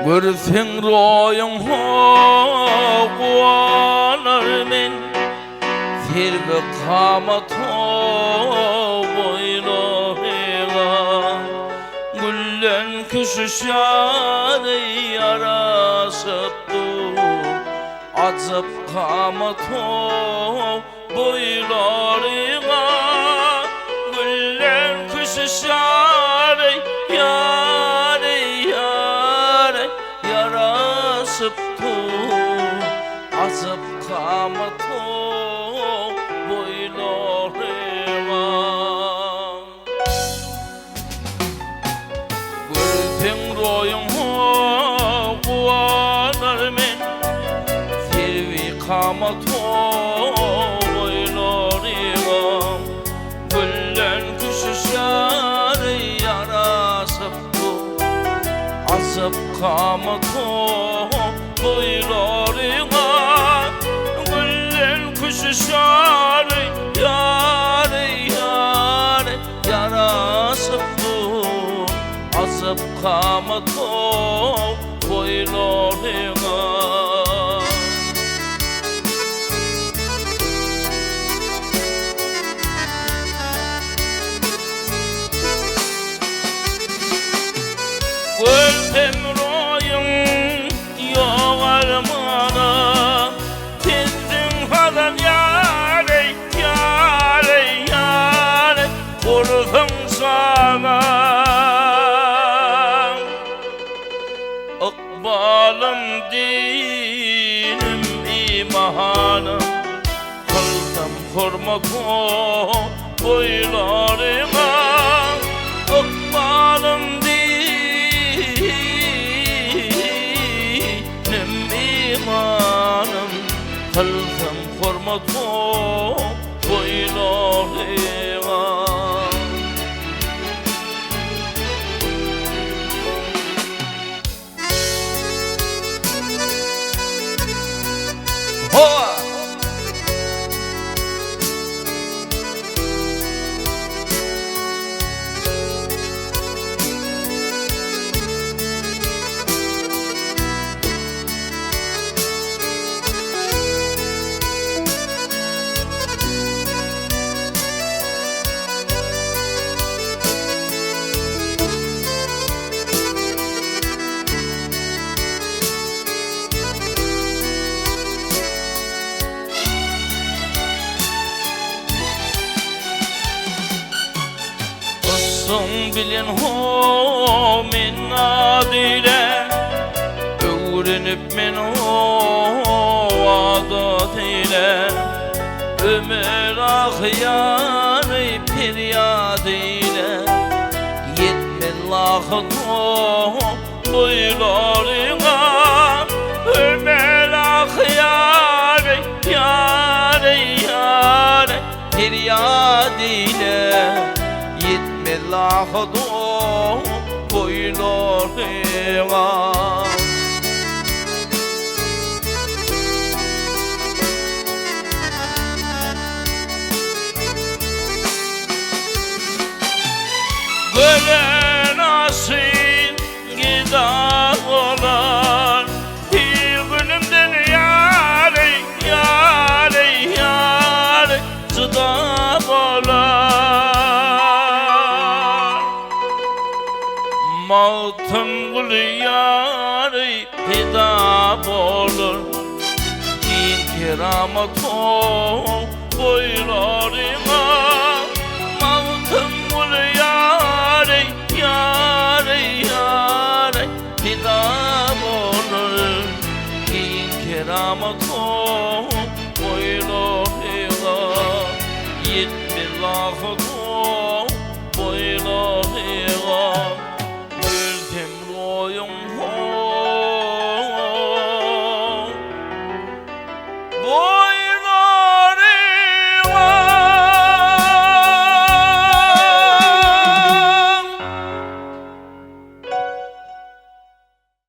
Görsen royun hoğuanar men Serbe kamat boylarına Güllen küşüşane yarasıttı Azap kamat boylarına Güllen küşüşane yarasıttı Azap kamat boylarına Görsen royun hoğuanar men Servi kamat boylarına Güllen küşüşar yarasıttı Azap kamat boylarına Güllen küşüşar yarasıttı Azap kamat boylarına Gültem royun yoğarmana Tenzin falan yâre Kursun sana İkbalım dinim imanım Kıldım hürmet boylarına İkbalım dinim imanım Kıldım hürmet boylarına Bilin ho min adile Öğrenip men ho adat ile Ömer ahyarı piryad ile Yetmen lahın ho boylarına Ömer ahyarı piryad ile Lahdo boylarına Gölen asil gider olan Bir günümden yâre Zıdar olan Mağtım gül yâri pida bolur İnkiramat boylarına Mağtım gül yâri pida bolur İnkiramat boylarına Yetmi lahı